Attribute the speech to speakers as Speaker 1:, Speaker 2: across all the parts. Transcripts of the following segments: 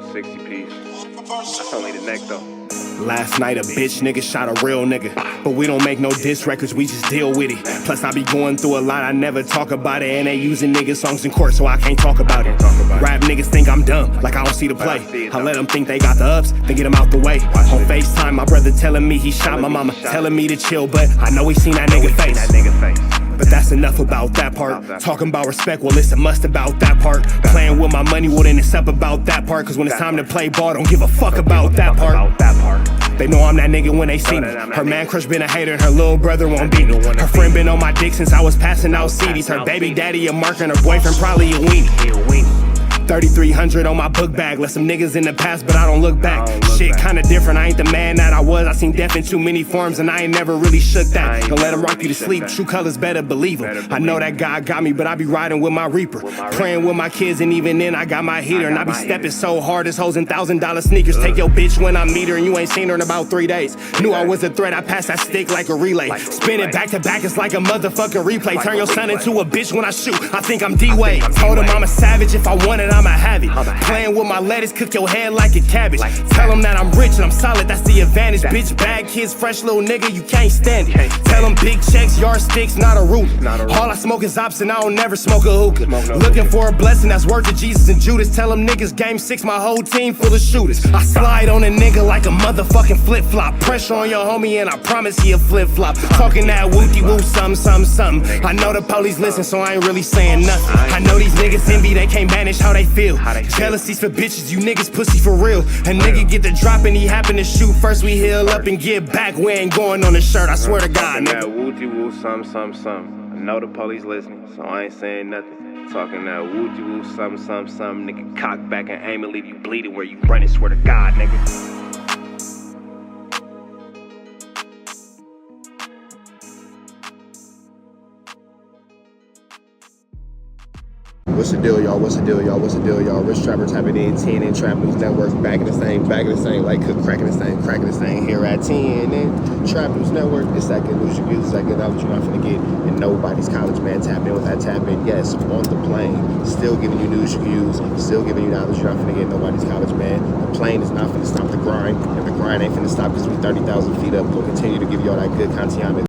Speaker 1: little 60 piece. That's only the neck though.
Speaker 2: Last night a bitch nigga shot a real nigga, but we don't make no diss records, we just deal with it. Plus I be going through a lot, I never talk about it, and they using niggas songs in court, so I can't talk about it. Rap niggas think I'm dumb, like I don't see the play. I let them think they got the ups, then get them out the way. On FaceTime, my brother telling me he shot my mama, telling me to chill, but I know he seen that nigga face. But that's enough about that part. Talking about respect, well it's a must about that part. Playing with my money, well then it's up about that part. Cause when it's time to play ball, don't give a fuck about that part. They know I'm that nigga when they see me. Her man crush been a hater and her little brother won't beat me. Her friend been on my dick since I was passing out CDs. Her baby daddy a mark and her boyfriend probably a weenie. 3,300 on my book bag. Let some niggas in the past, but I don't look back. Shit kinda different, I ain't the man that I was. I seen death in too many forms and I ain't never really shook that. Don't let him rock you to sleep, true colors better believe him. I know that God got me, but I be riding with my reaper. Praying with my kids and even then I got my heater. And I be stepping so hard, it's hoes in $1,000 sneakers. Take your bitch when I meet her and you ain't seen her in about 3 days. Knew I was a threat, I passed that stick like a relay. Spin it back to back, it's like a motherfucking replay. Turn your son into a bitch when I shoot, I think I'm D-Wade. Told him I'm a savage, if I want it, I'ma have it. Playing with my lettuce, cook your head like a cabbage. Tell them that I'm rich and I'm solid, that's the advantage. Bitch, bad kids, fresh little nigga, you can't stand it. Tell them big checks, yardsticks, not a ruler. All I smoke is ops and I don't never smoke a hookah. Looking for a blessing that's worth it, Jesus and Judas. Tell them niggas game 6, my whole team full of shooters. I slide on a nigga like a motherfucking flip-flop. Pressure on your homie and I promise he a flip-flop. Talking that wooty-woo, something. I know the police listen, so I ain't really saying nothing. I know these niggas envy, they can't manage how they feel. Jealousy's for bitches, you niggas pussy for real. A nigga get the drop and he happen to shoot. First we heal up and get back, we ain't going on the shirt, I swear to God, nigga.
Speaker 1: That wooty-woo, something. I know the police listening, so I ain't saying nothing. Talking that wooty-woo, something. Nigga, cock back and aim and leave you bleeding where you running, swear to God, nigga.
Speaker 2: What's the deal, y'all? Rich Trapper tapping in, 10 and Trap News Network, back in the same, like cook cracking this thing here at 10 and Trap News Network. It's that good news you get, it's that good knowledge you're not finna get, and nobody's college, man. Tap in with that tap in. Yes, on the plane, still giving you news you can use, still giving you knowledge you're not finna get, nobody's college, man. The plane is not finna stop the grind, and the grind ain't finna stop because we 30,000 feet up. We'll continue to give you all that good content.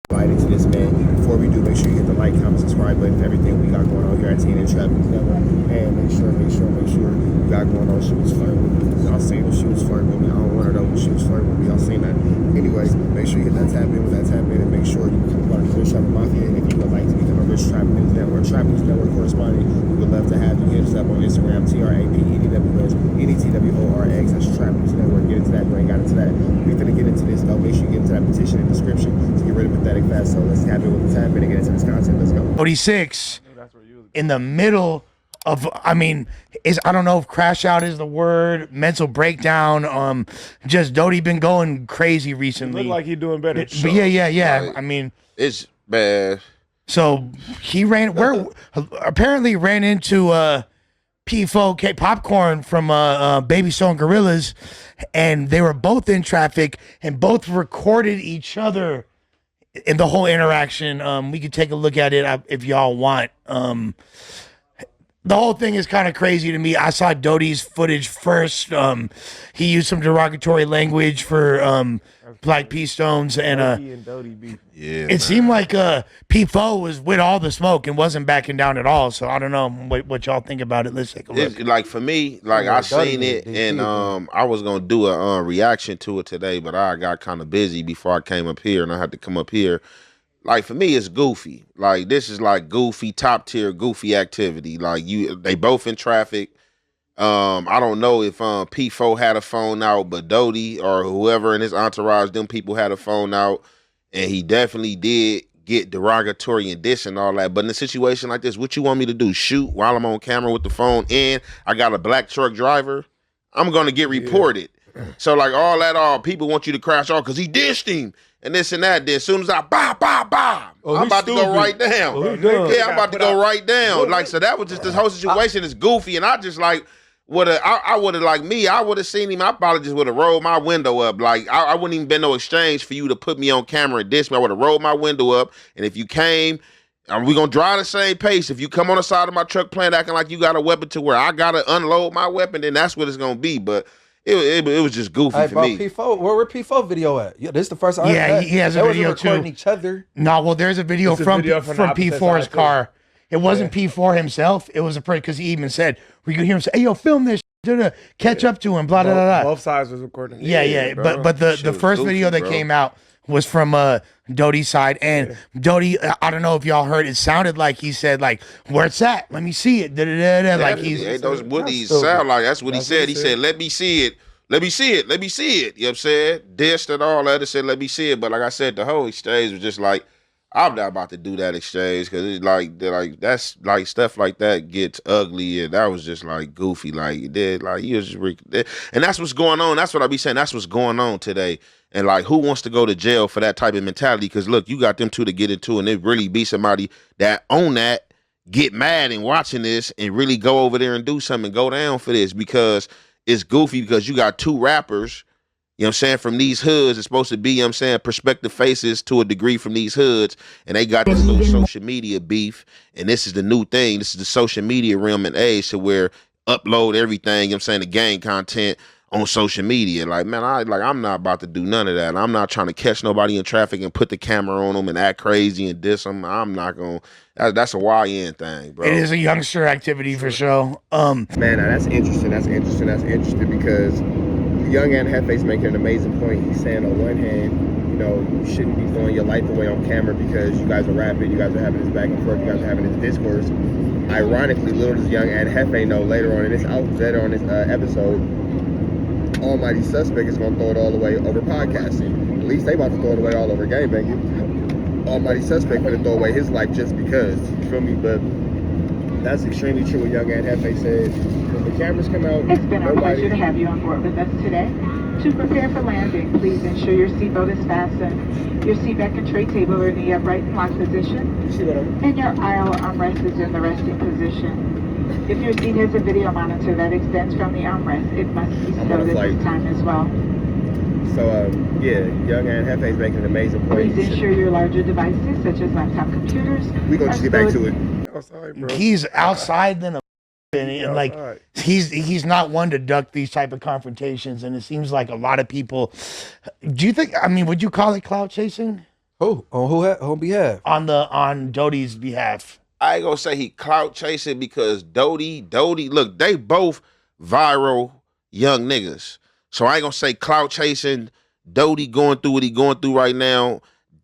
Speaker 2: Right into this, man. Before we do, make sure you hit the like, comment, subscribe button for everything we got going on here at Teen and Trap News Network. And make sure you got going on. She was flirting with me. Y'all seen her, she was flirting with me. I don't want her though, but she was flirting with me. Y'all seen that. Anyways, make sure you hit that tap in with that tap in, and make sure you become part of the Rich Trapper Mafia. And if you would like to become a Rich Trapper News Network, Trap News Network correspondent, we would love to have you. Hit us up on Instagram, TRAPEDWS, NETWORX. That's Trap News Network. Get into that. You ain't got into that. We're gonna get into this though. Make sure you get into that petition and description to get rid of pathetic fast. So let's tap in with the tap in and get into this content. Let's go.
Speaker 3: 46 in the middle of, I don't know if crash out is the word, mental breakdown. Just Dodie been going crazy recently.
Speaker 4: Look like he doing better.
Speaker 3: But yeah. Like,
Speaker 5: it's bad.
Speaker 3: So he apparently ran into P4 Popcorn from Baby Soul and Gorillas, and they were both in traffic and both recorded each other in the whole interaction. We could take a look at it if y'all want. The whole thing is kind of crazy to me. I saw Dodie's footage first. He used some derogatory language for Black P Stones, and it seemed like P4 was with all the smoke and wasn't backing down at all. So I don't know what y'all think about it. Let's take a look.
Speaker 5: Like for me, like I seen it, and I was gonna do a reaction to it today, but I got kind of busy before I came up here, and I had to come up here. Like for me, it's goofy. Like this is like goofy, top tier goofy activity. Like they both in traffic. I don't know if P4 had a phone out, but Dodie or whoever in his entourage, them people had a phone out, and he definitely did get derogatory and diss and all that. But in a situation like this, what you want me to do? Shoot while I'm on camera with the phone, and I got a black truck driver? I'm gonna get reported. So like all people want you to crash off because he dissed him. And this and that. Then as soon as I I'm about to go right down. I'm about to go right down. Like, so that was just this whole situation is goofy. And I just like I would have I would have seen him. I probably just would have rolled my window up. Like I wouldn't even been no exchange for you to put me on camera and diss me. I would have rolled my window up. And if you came we gonna drive the same pace. If you come on the side of my truck playing acting like you got a weapon to where I gotta unload my weapon, then that's what it's gonna be. But it was just goofy for me.
Speaker 4: P4, where P4 video at? Yeah, this is the first I heard
Speaker 3: he has a video too.
Speaker 4: Recording each other.
Speaker 3: No, well, there's a video from P4's car. It wasn't P4 himself. It was a because he even said, we could hear him say, "Hey, yo, film this. Catch up to him." Blah blah blah.
Speaker 6: Both sides was recording.
Speaker 3: Yeah. But the first video that came out was from Dody's side, and Dodie, I don't know if y'all heard, it sounded like he said, like, "Where it's at? Let me see it." Like he's
Speaker 5: those woodies sound like that's what he said. He said, "Let me see it. Let me see it. Let me see it." You know what I'm saying? Dissed and all that. Said, "Let me see it." But like I said, the whole exchange was just like, I'm not about to do that exchange because it's like that's like stuff like that gets ugly, and that was just like goofy. Like it did, like you just and that's what's going on. That's what I be saying. That's what's going on today. And like, who wants to go to jail for that type of mentality? Because look, you got them two to get into, and it really be somebody that own that, get mad and watching this, and really go over there and do something, go down for this because it's goofy. Because you got two rappers, you know what I'm saying, from these hoods. It's supposed to be, you know what I'm saying, perspective faces to a degree from these hoods, and they got this little social media beef. And this is the new thing. This is the social media realm and age to where upload everything, you know what I'm saying, the gang content on social media. Like, man, I'm not about to do none of that. I'm not trying to catch nobody in traffic and put the camera on them and act crazy and diss them. I'm not going to. That's a YN thing, bro.
Speaker 3: It is a youngster activity for sure.
Speaker 6: Man, that's interesting. That's interesting because Young and Hefe's making an amazing point. He's saying on one hand, you know, you shouldn't be throwing your life away on camera because you guys are rapping, you guys are having this back and forth, you guys are having this discourse. Ironically, little does Young and Hefe know later on in this episode, Almighty Suspect is going to throw it all away over podcasting. At least they about to throw it away all over gangbanging. Almighty Suspect going to throw away his life just because. You feel me? But that's extremely true what Young and Hefe said. When the cameras come out,
Speaker 7: it's been a pleasure to have you on board with us today. To prepare for landing, please ensure your seatbelt is fastened, your seat back and tray table are in the upright and locked position, and your aisle armrest is in the resting position. If your seat has a video monitor that extends from the armrest, it must be stowed at this time as well.
Speaker 6: So, yeah, Young and Hefe is making an amazing point.
Speaker 7: Please ensure your larger devices, such as laptop computers,
Speaker 6: we're going to just get back to it.
Speaker 3: Oh, sorry, bro. He's outside than a and like he's not one to duck these type of confrontations, and it seems like a lot of people. Do you think? I mean, would you call it clout chasing?
Speaker 4: Who on who behalf?
Speaker 3: On Dody's behalf.
Speaker 5: I ain't gonna say he clout chasing because Dodie, look, they both viral young niggas. So I ain't gonna say clout chasing. Dodie going through what he going through right now.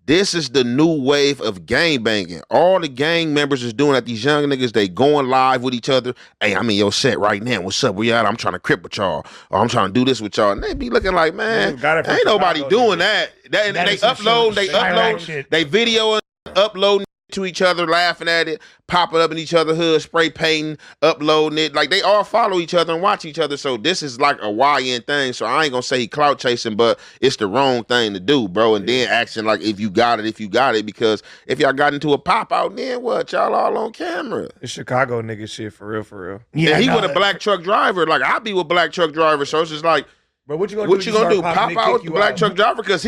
Speaker 5: This is the new wave of gang banging. All the gang members is doing at these young niggas, they going live with each other. Hey, I'm in your set right now. What's up? Where you at? I'm trying to crip with y'all. Or I'm trying to do this with y'all. And they be looking like, man, ain't nobody doing that. They upload, they video and uploading to each other, laughing at it, popping up in each other's hood, spray painting, uploading it. Like, they all follow each other and watch each other. So this is like a YN thing. So I ain't gonna say he clout chasing, but it's the wrong thing to do, bro. And then acting like if you got it, because if y'all got into a pop out, then what? Y'all all on camera.
Speaker 6: It's Chicago nigga shit, for real.
Speaker 5: Yeah, he with a black truck driver. Like, I be with black truck driver, so it's just like,
Speaker 6: bro, what you gonna do?
Speaker 5: Pop out with the black truck driver? Because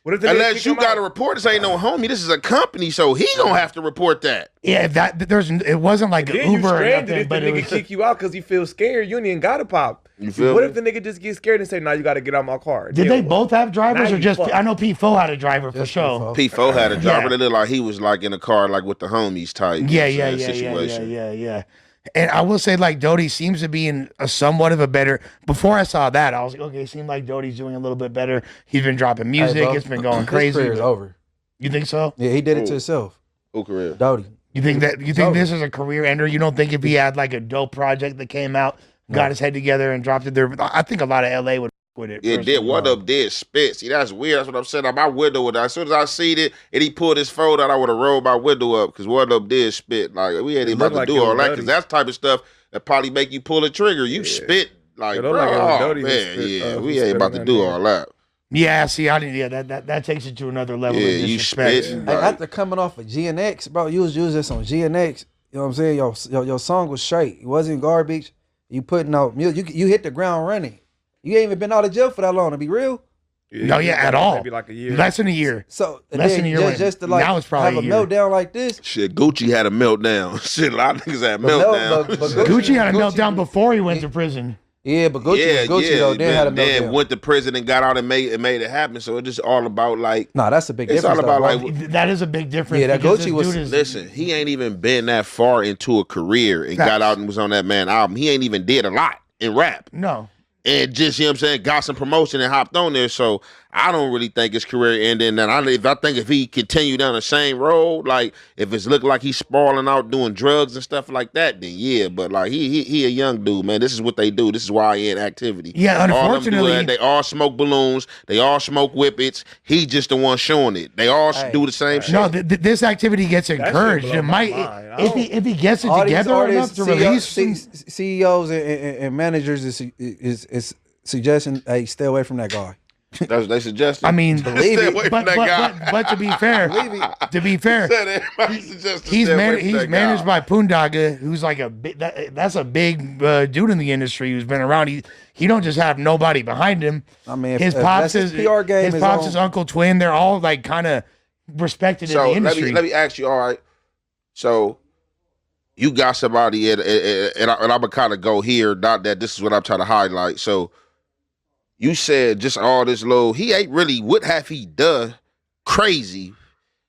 Speaker 5: unless you got to report, this ain't no homie. This is a company, so he gonna have to report that.
Speaker 3: Yeah, it wasn't like an Uber or nothing,
Speaker 6: if the nigga kick you out because he feels scared, you ain't even gotta pop.
Speaker 5: You feel
Speaker 6: what
Speaker 5: me?
Speaker 6: if the nigga just get scared and say, "Nah, you gotta get out my car"?
Speaker 3: Did they both have drivers or just? I know P4 had a driver for sure.
Speaker 5: P4 had a driver. It looked like he was like in a car, like with the homies type.
Speaker 3: Yeah. And I will say, like, Dodie seems to be in a somewhat of a better. Before I saw that, I was like, okay, it seemed like Dodie's doing a little bit better. He's been dropping music. Hey, it's been going crazy.
Speaker 4: His career's over.
Speaker 3: You think so?
Speaker 4: Yeah, he did it to himself.
Speaker 5: Who career?
Speaker 4: Dodie.
Speaker 3: You think this is a career ender? You don't think if he had like a dope project that came out, got his head together and dropped it there? I think a lot of LA would with it.
Speaker 5: It did. What up did spit. See, that's weird. That's what I'm saying. My window with that. As soon as I seen it and he pulled his phone out, I would have rolled my window up because what up did spit. Like, we ain't even about to do all that because that's type of stuff that probably make you pull a trigger. You spit like, bro, man, we ain't about to do all that.
Speaker 3: Yeah, see, I didn't. Yeah, that takes it to another level. Yeah, of disrespect.
Speaker 5: You spit.
Speaker 4: Like, after coming off of GNX, bro, you was using this on GNX. You know what I'm saying? Your song was straight. It wasn't garbage. You putting out music. You hit the ground running. You ain't even been out of jail for that long, to be real.
Speaker 3: No, yeah, at all.
Speaker 8: Maybe like a year.
Speaker 3: Less than a year.
Speaker 4: So
Speaker 3: less than a year.
Speaker 4: Just to like
Speaker 3: now it's probably
Speaker 4: have a meltdown like this.
Speaker 5: Shit, Gucci had a meltdown. Shit, a lot of niggas had a meltdown.
Speaker 3: But Gucci had a meltdown before he went to prison.
Speaker 4: Yeah, but Gucci though, then had a meltdown.
Speaker 5: Then went to prison and got out and made it happen. So it's just all about like.
Speaker 4: Nah, that's a big difference.
Speaker 5: It's all about
Speaker 3: that is a big difference.
Speaker 4: Yeah, that Gucci was.
Speaker 5: Listen, he ain't even been that far into a career and got out and was on that man album. He ain't even did a lot in rap.
Speaker 3: No.
Speaker 5: And just, you know what I'm saying, got some promotion and hopped on there. So I don't really think his career ended. And I think if he continued down the same road, like if it's looking like he's sprawling out doing drugs and stuff like that, then yeah. But like he a young dude, man. This is what they do. This is why he in activity.
Speaker 3: Yeah, unfortunately.
Speaker 5: They all smoke balloons. They all smoke whippets. He just the one showing it. They all do the same shit.
Speaker 3: No, this activity gets encouraged. It might, if he gets it together enough to release.
Speaker 4: CEOs and managers is suggesting, hey, stay away from that guy.
Speaker 5: That's what they suggested.
Speaker 3: I mean,
Speaker 4: believe it.
Speaker 3: But to be fair, he's managed by Pundaga, who's like that's a big dude in the industry who's been around. He don't just have nobody behind him.
Speaker 4: I mean,
Speaker 3: his pops is his Uncle Twin. They're all like kind of respected in the industry.
Speaker 5: Let me ask you. All right, so you got somebody, and I'm gonna kind of go here. Not that this is what I'm trying to highlight. So. You said just all this low. He ain't really. What have he done crazy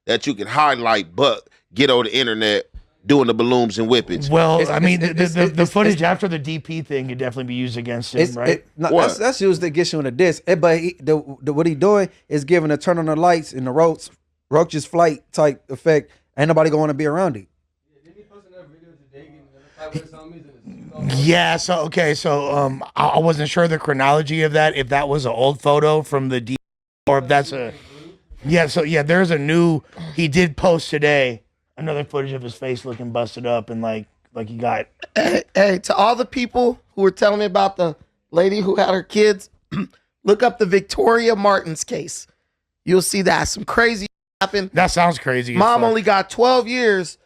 Speaker 5: that you can highlight, but get on the internet doing the balloons and whippets?
Speaker 3: Well, I mean, the footage after the DP thing could definitely be used against him, right?
Speaker 4: That's used to get you in a diss. But what he doing is giving a turn on the lights and the roach's flight type effect. Ain't nobody going to be around it.
Speaker 3: Yeah, so I wasn't sure the chronology of that, if that was an old photo from the D, or if that's there's a new, he did post today another footage of his face looking busted up and like he got.
Speaker 9: Hey, to all the people who were telling me about the lady who had her kids, look up the Victoria Martins case. You'll see that some crazy happened.
Speaker 3: That sounds crazy.
Speaker 9: Mom only got 12 years.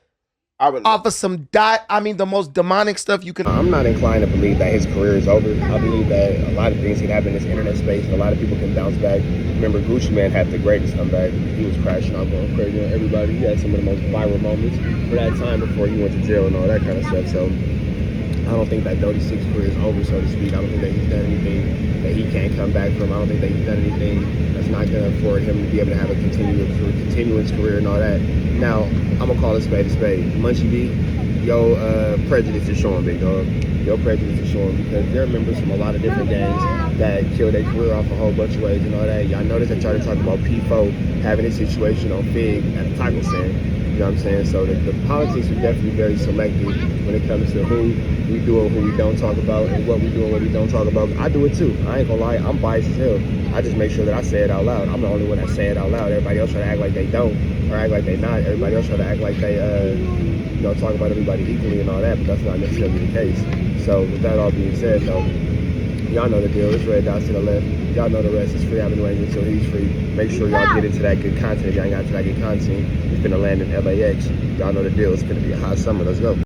Speaker 9: Off of some the most demonic stuff you can.
Speaker 6: I'm not inclined to believe that his career is over. I believe that a lot of things can happen in this internet space, and a lot of people can bounce back. Remember, Gucci Mane had the greatest comeback. He was crashing out, going crazy on everybody. He had some of the most viral moments for that time before he went to jail and all that kind of stuff. So I don't think that Dodie 6's career is over, so to speak. I don't think that he's done anything that he can't come back from. I don't think that he's done anything that's not going to afford him to be able to have a continuous career and all that. Now, I'm going to call a spade a spade. Munchie B, your prejudice is showing, big dog. Your prejudice is showing because there are members from a lot of different gangs that killed their career off a whole bunch of ways and all that. Y'all notice that y'all talk about P4 having a situation on Fig at a taco stand. You know what I'm saying? So the politics are definitely very selective when it comes to who we do and who we don't talk about and what we do and what we don't talk about. I do it too. I ain't gonna lie, I'm biased as hell. I just make sure that I say it out loud. I'm the only one that say it out loud. Everybody else try to act like they don't or act like they not. Everybody else try to act like they talk about everybody equally and all that, but that's not necessarily the case. So with that all being said though, y'all know the deal. It's red dots to the left. Y'all know the rest. It's free Avenue until he's free. Make sure y'all get into that good content. If y'all ain't got to that good content, it's gonna land in LAX. Y'all know the deal. It's gonna be a hot summer. Let's go.